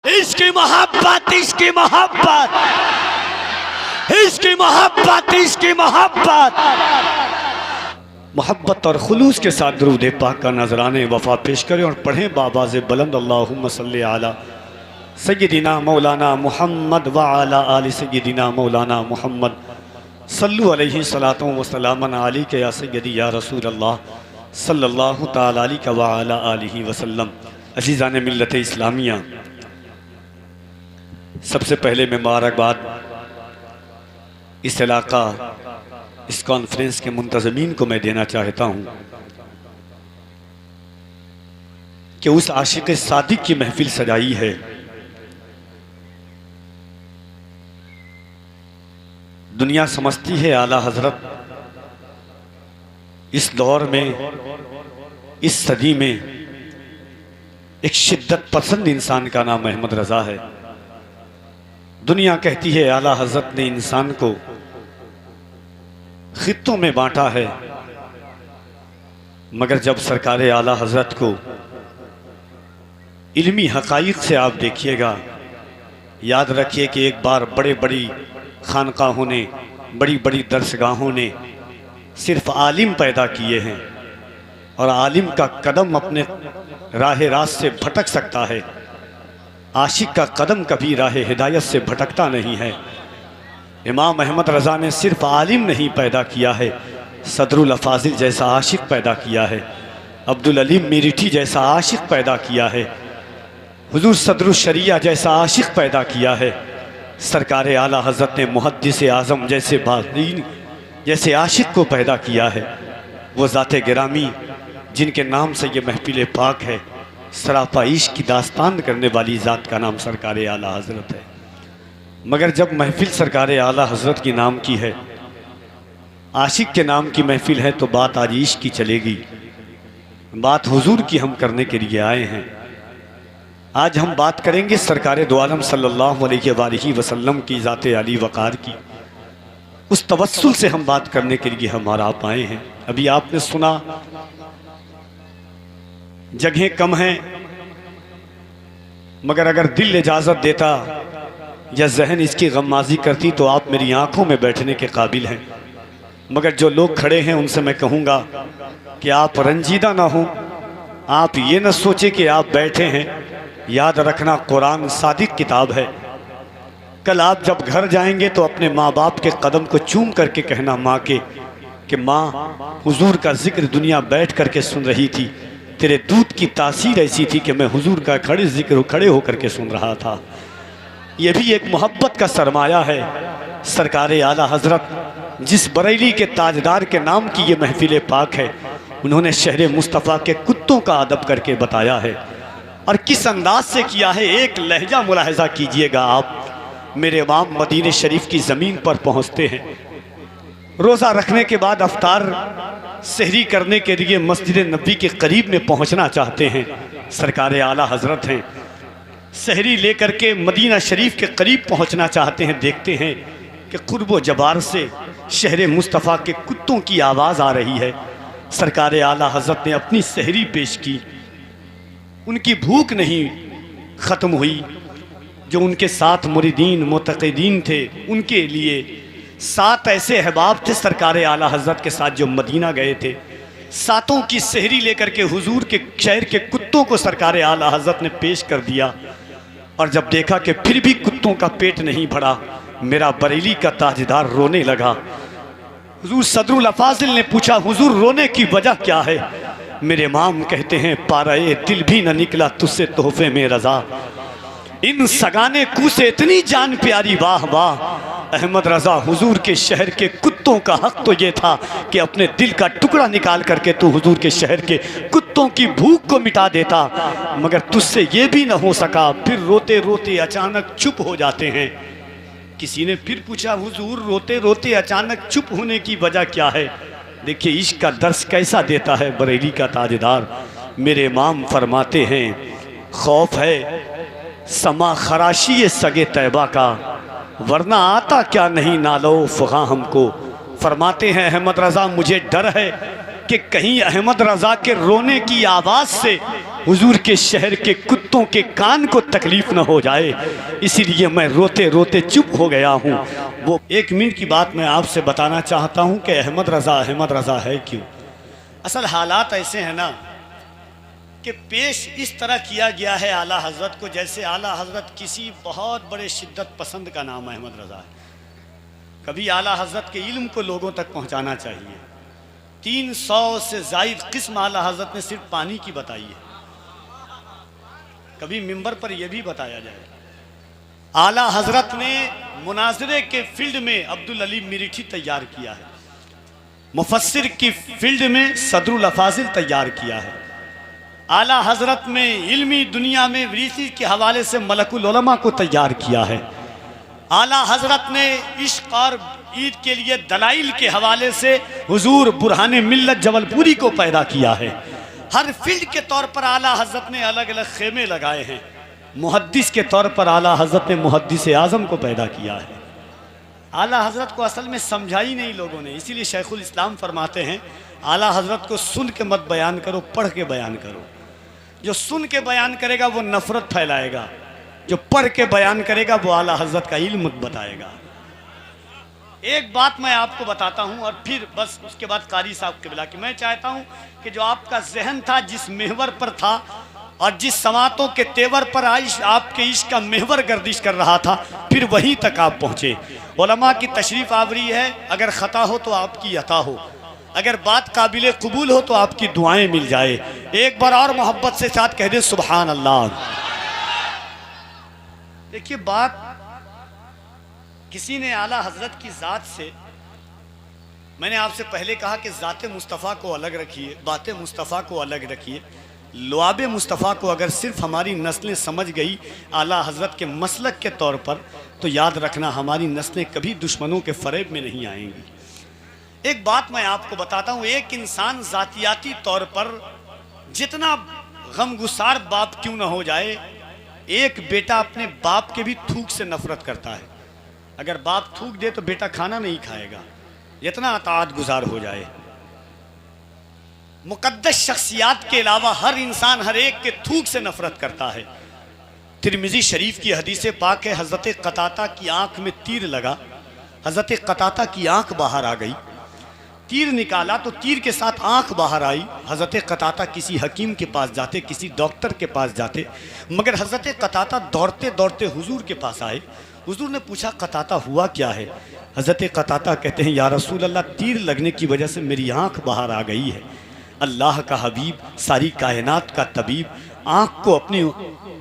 इसकी मोहब्बत, इसकी मोहब्बत, इसकी मोहब्बत, इसकी मोहब्बत, मोहब्बत और खुलूस के साथ दुरूद पाक का नजराने वफा पेश करें और पढ़ें बाबाज़ बुलंद अल्लाहुम्मा सल्ली अला सय्यदिना मौलाना मुहम्मद व अला आलि सय्यदिना मौलाना मुहम्मद सल्लु अलैहि सलातो व सलामन अलैका या सय्यदी या रसूल अल्लाह सल्लल्लाहु तआला अलैहि व अला आलिहि वसल्लम। अज़ीज़ान मिल्लत इस्लामिया, सबसे पहले मैं मुबारकबाद इस इलाका, इस कॉन्फ्रेंस के मुंतज़मीन को मैं देना चाहता हूँ कि उस आशिक़ सादिक़ की महफिल सजाई है। दुनिया समझती है आला हजरत इस दौर में, इस सदी में एक शिद्दत पसंद इंसान का नाम अहमद रज़ा है। दुनिया कहती है आला हजरत ने इंसान को खित्तों में बांटा है, मगर जब सरकार आला हजरत को इल्मी हक़ाइक़ से आप देखिएगा, याद रखिए कि एक बार बड़े बड़ी खानकाहों ने, बड़ी बड़ी दरसगाहों ने सिर्फ आलिम पैदा किए हैं और आलिम का कदम अपने राह रास्त से भटक सकता है। आशिक का कदम कभी राह हिदायत से भटकता नहीं है। इमाम अहमद रज़ा ने सिर्फ आलिम नहीं पैदा किया है, सदरुल अफाजिल जैसा आशिक पैदा किया है, अब्दुल अलीम मेरिठी जैसा आशिक पैदा किया है, हुजूर सदरुल शरिया जैसा आशिक पैदा किया है। सरकार आला हज़रत ने मुहद्दिस आज़म जैसे बाज़ीन जैसे आशिक को पैदा किया है। वो ज़ाते गिरामी जिनके नाम से ये महफिल पाक है, सरापा इश्क की दास्तान करने वाली ज़ात का नाम सरकार आला हज़रत है। मगर जब महफिल सरकार आला हज़रत की नाम की है, आशिक के नाम की महफिल है, तो बात आज इश्क की चलेगी, बात हुजूर की हम करने के लिए आए हैं। आज हम बात करेंगे सरकार दो आलम सल्लल्लाहु अलैहि वसल्लम की ज़ाते अली वक़ार की। उस तवस्सुल से हम बात करने के लिए हम आप आए हैं। अभी आपने सुना जगह कम है, मगर अगर दिल इजाज़त देता या जहन इसकी गम्माज़ी करती तो आप मेरी आंखों में बैठने के काबिल हैं। मगर जो लोग खड़े हैं उनसे मैं कहूँगा कि आप रंजीदा ना हो, आप ये न सोचे कि आप बैठे हैं। याद रखना, कुरान सादिक किताब है। कल आप जब घर जाएंगे तो अपने माँ बाप के कदम को चूम करके कहना माँ के कि माँ, हुजूर का जिक्र दुनिया बैठ करके सुन रही थी, तेरे दूध की तासीर ऐसी थी कि मैं हुजूर का खड़े होकर के सुन रहा था। ये भी एक मोहब्बत का सरमाया है। सरकार आला हज़रत जिस बरेली के ताजदार के नाम की ये महफिल पाक है, उन्होंने शहर मुस्तफ़ा के कुत्तों का अदब करके बताया है, और किस अंदाज से किया है। एक लहजा मुलाहिज़ा कीजिएगा आप। मेरे इमाम मदीने शरीफ की ज़मीन पर पहुँचते हैं, रोज़ा रखने के बाद अफ्तार सहरी करने के लिए मस्जिद नबी के करीब में पहुँचना चाहते हैं। सरकार आला हज़रत हैं, सहरी लेकर के मदीना शरीफ के करीब पहुँचना चाहते हैं। देखते हैं कि कुर्ब जबार से शहर मुस्तफ़ा के कुत्तों की आवाज़ आ रही है। सरकार आला हज़रत ने अपनी सहरी पेश की। उनकी भूख नहीं ख़त्म हुई। जो उनके साथ मुरीदीन मुतक़ीदीन थे, उनके लिए 7 ऐसे अहबाब थे सरकार आला हज़रत के साथ जो मदीना गए थे। 7 की सहरी लेकर के हुजूर के शहर के कुत्तों को सरकार आला हज़रत ने पेश कर दिया। और जब देखा कि फिर भी कुत्तों का पेट नहीं भरा, मेरा बरेली का ताजदार रोने लगा। हुजूर सदरुल अफाजिल ने पूछा, हुजूर रोने की वजह क्या है? मेरे इमाम कहते हैं, पाराए दिल भी न निकला तुझसे तोहफे में रज़ा, इन सगाने कू से इतनी जान प्यारी, वाह वाह। अहमद रज़ा, हुजूर के शहर के कुत्तों का हक तो ये था कि अपने दिल का टुकड़ा निकाल करके तू हुजूर के शहर के कुत्तों की भूख को मिटा देता, मगर तुझसे ये भी न हो सका। फिर रोते रोते अचानक चुप हो जाते हैं। किसी ने फिर पूछा, हुजूर रोते रोते अचानक चुप होने की वजह क्या है? देखिए इश्क का दर्स कैसा देता है बरेली का ताजदार। मेरे इमाम फरमाते हैं, खौफ है समा खराशी सगे तैबा का, वरना आता क्या नहीं नालो फ़ुग़ा हमको। फरमाते हैं अहमद रज़ा, मुझे डर है कि कहीं अहमद रज़ा के रोने की आवाज़ से हुजूर के शहर के कुत्तों के कान को तकलीफ न हो जाए, इसीलिए मैं रोते रोते चुप हो गया हूँ। वो 1 मिनट की बात मैं आपसे बताना चाहता हूँ कि अहमद रज़ा है क्यों। असल हालात ऐसे हैं ना कि पेश इस तरह किया गया है आला हज़रत को, जैसे आला हज़रत किसी बहुत बड़े शिद्दत पसंद का नाम अहमद रज़ा है। कभी आला हज़रत के इल्म को लोगों तक पहुंचाना चाहिए। 300 से ज़ायद किस्म आला हज़रत ने सिर्फ पानी की बताई है। कभी मिंबर पर यह भी बताया जाए, आला हज़रत ने मुनाज़रे के फील्ड में अब्दुल अली मिरीठी तैयार किया है, मुफस्सिर की फील्ड में सदरुल अफाजिल तैयार किया है। आला हज़रत में इल्मी दुनिया में वरीसी के हवाले से मलकुल उलमा को तैयार किया है। आला हज़रत ने इश्क और ईद के लिए दलाइल के हवाले से हुजूर बुरहान मिल्लत जबलपुरी को पैदा किया है। हर फील्ड के तौर पर आला हज़रत ने अलग अलग खेमे लगाए हैं। मुहद्दिस के तौर पर आला हज़रत ने मुहद्दिस आज़म को पैदा किया है। आला हज़रत को असल में समझा ही नहीं लोगों ने, इसीलिए शेखुल इस्लाम फरमाते हैं आला हज़रत को सुन के मत बयान करो, पढ़ के बयान करो। जो सुन के बयान करेगा वो नफ़रत फैलाएगा, जो पढ़ के बयान करेगा वो आला हज़रत का इल्म बताएगा। एक बात मैं आपको बताता हूँ और फिर बस उसके बाद कारी साहब के बिला कि मैं चाहता हूँ कि जो आपका जहन था जिस महवर पर था और जिस समातों के तेवर पर आपके इश्क का महवर गर्दिश कर रहा था, फिर वहीं तक आप पहुँचे। उलमा की तशरीफ़ आवरी है, अगर ख़ता हो तो आपकी अता हो, अगर बात काबिल कबूल हो तो आपकी दुआएं मिल जाए। एक बार और मोहब्बत से साथ कह दे सुभान अल्लाह। देखिए बात किसी ने आला हज़रत की ज़ात से, मैंने आपसे पहले कहा कि ज़ात मुस्तफ़ा को अलग रखिए, बात मुस्तफ़ा को अलग रखिए। लुआब मुस्तफ़ा को अगर सिर्फ हमारी नस्लें समझ गई आला हज़रत के मसलक के तौर पर, तो याद रखना हमारी नस्लें कभी दुश्मनों के फ़रेब में नहीं आएंगी। एक बात मैं आपको बताता हूँ, एक इंसान ज़ातियाती तौर पर जितना गमगुसार बाप क्यों ना हो जाए, एक बेटा अपने बाप के भी थूक से नफरत करता है। अगर बाप थूक दे तो बेटा खाना नहीं खाएगा, जितना अताअत गुजार हो जाए। मुकद्दस शख्सियात के अलावा हर इंसान हर एक के थूक से नफरत करता है। तिरमिज़ी शरीफ की हदीस पाक है, हज़रत क़ताता की आंख में तीर लगा, हज़रत क़ताता की आंख बाहर आ गई। तीर निकाला तो तीर के साथ आंख बाहर आई। हज़रत क़ताता किसी हकीम के पास जाते, किसी डॉक्टर के पास जाते, मगर हज़रत क़ताता दौड़ते दौड़ते हुजूर के पास आए। हुजूर ने पूछा क़ताता हुआ क्या है? हज़रत क़ताता कहते हैं या रसूल अल्लाह, तीर लगने की वजह से मेरी आंख बाहर आ गई है। अल्लाह का हबीब, सारी कायनात का तबीब, आँख को अपनी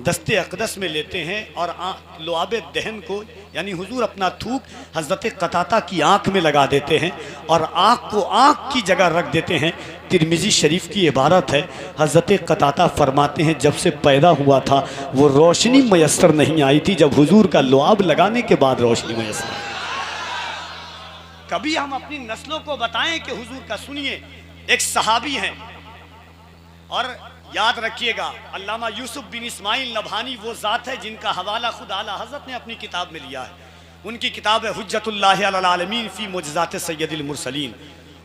दस्ते अक़दस में लेते हैं और लुआब दहन को यानी हुजूर अपना थूक हज़रत क़ताता की आँख में लगा देते हैं और आँख को आँख की जगह रख देते हैं। तिरमिज़ी शरीफ की इबारत है, हज़रत क़ताता फरमाते हैं जब से पैदा हुआ था वो रोशनी मैसर नहीं आई थी, जब हुजूर का लुआब लगाने के बाद रोशनी मैसर। कभी हम अपनी नस्लों को बताएं कि हुजूर का सुनिए। एक सहाबी हैं और याद रखिएगा अल्लामा यूसुफ बिन इस्माइल नभानी वो ज़ात है जिनका हवाला खुद आला हज़रत ने अपनी किताब में लिया है। उनकी किताब है हुज्जतुल्लाहि अलल आलमीन फ़ी मुअज़िज़ात सय्यदिल मुरसलीन।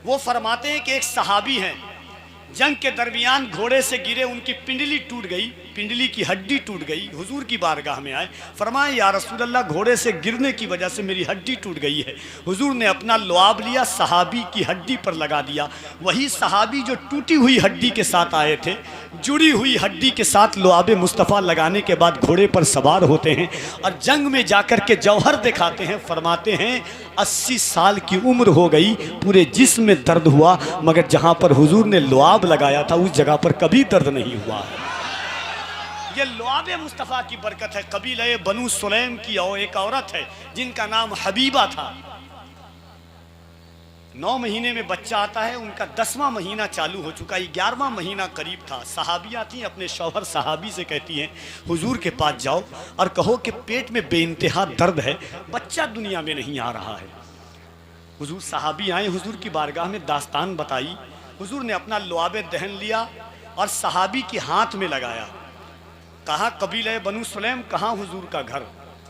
वो फरमाते हैं कि एक सहाबी हैं, जंग के दरमियान घोड़े से गिरे, उनकी पिंडली टूट गई, पिंडली की हड्डी टूट गई। हुजूर की बारगाह में आए, फरमाए या रसूल अल्लाह, घोड़े से गिरने की वजह से मेरी हड्डी टूट गई है। हुजूर ने अपना लुआब लिया, सहाबी की हड्डी पर लगा दिया। वही सहाबी जो टूटी हुई हड्डी के साथ आए थे, जुड़ी हुई हड्डी के साथ लुआब मुस्तफ़ा लगाने के बाद घोड़े पर सवार होते हैं और जंग में जाकर के जौहर दिखाते हैं। फरमाते हैं 80 साल की उम्र हो गई, पूरे जिस्म में दर्द हुआ, मगर जहाँ पर हुजूर ने लुआब लगाया था उस जगह पर कभी दर्द नहीं हुआ। ये लुआब मुस्तफ़ा की बरकत है। कबीले बनु सुलैम की एक औरत है जिनका नाम हबीबा था। 9 महीने में बच्चा आता है, उनका 10वां महीना चालू हो चुका, 11वां महीना करीब था। सहाबियाँ थी, अपने शौहर सहाबी से कहती हैं हुजूर के पास जाओ और कहो कि पेट में बेइंतहा दर्द है, बच्चा दुनिया में नहीं आ रहा है। हुजूर सहाबी आए, हुजूर की बारगाह में दास्तान बताई। हुजूर ने अपना लुआब दहन लिया और सहाबी के हाथ में लगाया। कहा कबीले बनु सुलैम, कहाँ हुजूर का घर?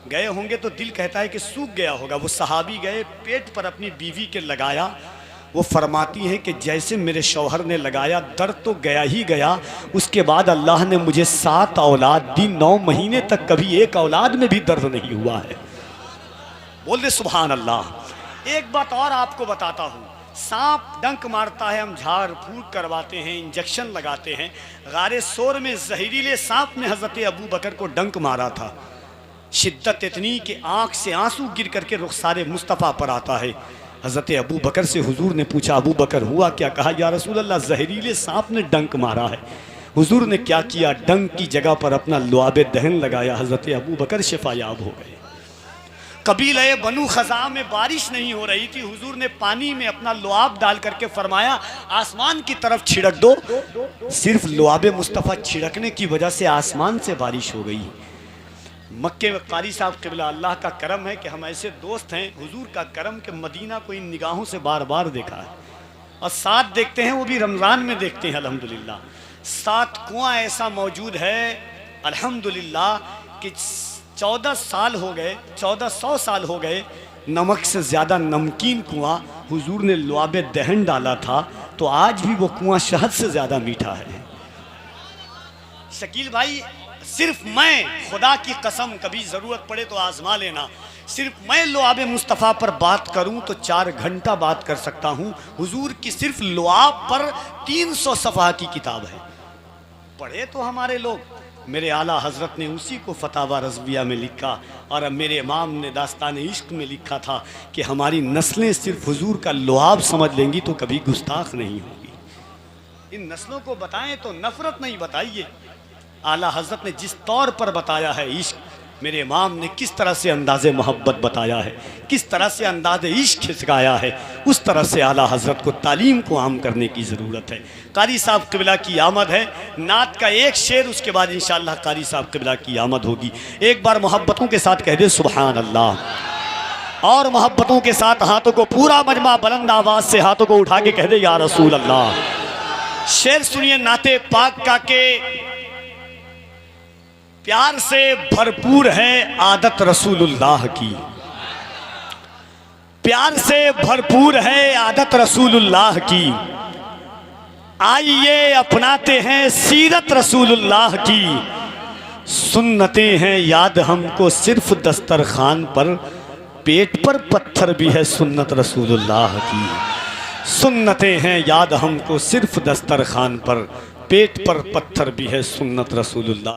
गए होंगे तो दिल कहता है कि सूख गया होगा। वो सहाबी गए, पेट पर अपनी बीवी के लगाया, वो फरमाती हैं कि जैसे मेरे शौहर ने लगाया दर्द तो गया ही गया, उसके बाद अल्लाह ने मुझे 7 औलाद दी, 9 महीने तक कभी एक औलाद में भी दर्द नहीं हुआ है। बोल दे सुभान अल्लाह। एक बात और आपको बताता हूँ, सांप डंक मारता है, हम झाड़ फूक करवाते हैं, इंजेक्शन लगाते हैं। गारे सोर में जहरीले सांप ने हज़रत अबू बकर को डंक मारा था। शिद्दत इतनी कि आँख से आंसू गिर करके रुखसारे मुस्तफ़ा पर आता है। हज़रत अबू बकर से हुजूर ने पूछा, अबू बकर हुआ क्या? कहा, या रसूल अल्लाह, जहरीले सांप ने डंक मारा है। हुजूर ने क्या किया, डंक की जगह पर अपना लुआब दहन लगाया। हज़रत अबू बकर शिफायाब हो गए। कबीले बनु खज़ा में बारिश नहीं हो रही थी, हुजूर ने पानी में अपना लुआब डाल करके फरमाया आसमान की तरफ छिड़क दो। सिर्फ लुआब मुस्तफ़ा छिड़कने की वजह से आसमान से बारिश हो गई। मक्के में कारी साहब क़िबला, अल्लाह का करम है कि हम ऐसे दोस्त हैं, हुजूर का करम कि मदीना को इन निगाहों से बार बार देखा है, और साथ देखते हैं, वो भी रमज़ान में देखते हैं अल्हम्दुलिल्लाह। 7 कुआं ऐसा मौजूद है अल्हम्दुलिल्लाह कि 14 साल हो गए, 1400 साल हो गए, नमक से ज़्यादा नमकीन कुआं हुजूर ने लुआब दहन डाला था, तो आज भी वो कुआं शहद से ज़्यादा मीठा है। शकील भाई, सिर्फ मैं, खुदा की कसम, कभी ज़रूरत पड़े तो आजमा लेना, सिर्फ मैं लुआब मुस्तफ़ा पर बात करूं तो 4 घंटा बात कर सकता हूं। हुजूर की सिर्फ लुआब पर 300 सफ़हा की किताब है। पढ़े तो हमारे लोग, मेरे आला हज़रत ने उसी को फतावा रज़विया में लिखा, और मेरे इमाम ने दास्तान इश्क में लिखा था कि हमारी नस्लें सिर्फ हुजूर का लुआब समझ लेंगी तो कभी गुस्ताख नहीं होगी। इन नस्लों को बताएं तो नफ़रत नहीं बताइए। आला हज़रत ने जिस तौर पर बताया है इश्क, मेरे इमाम ने किस तरह से अंदाज़े मोहब्बत बताया है, किस तरह से अंदाज़े इश्क सिखाया है, उस तरह से आला हज़रत को तालीम को आम करने की ज़रूरत है। कारी साहब क़िबला की आमद है, नात का एक शेर, उसके बाद इंशाअल्लाह कारी साहब क़िबला की आमद होगी। एक बार मोहब्बतों के साथ कह दे सुभान अल्लाह, और मोहब्बतों के साथ हाथों को, पूरा मजमा बुलंद आवाज़ से हाथों को उठा के कह दे या रसूल अल्लाह। शेर सुनिए नाते पाक का के प्यार से भरपूर है आदत रसूलुल्लाह की, प्यार से भरपूर है आदत रसूलुल्लाह की, आइए अपनाते हैं सीरत रसूलुल्लाह की, सुन्नतें हैं याद हमको सिर्फ दस्तरखान पर, पेट पर पत्थर भी है सुन्नत रसूलुल्लाह की, सुन्नतें हैं याद हमको सिर्फ दस्तरखान पर, पेट पर पत्थर भी है सुन्नत रसूलुल्लाह।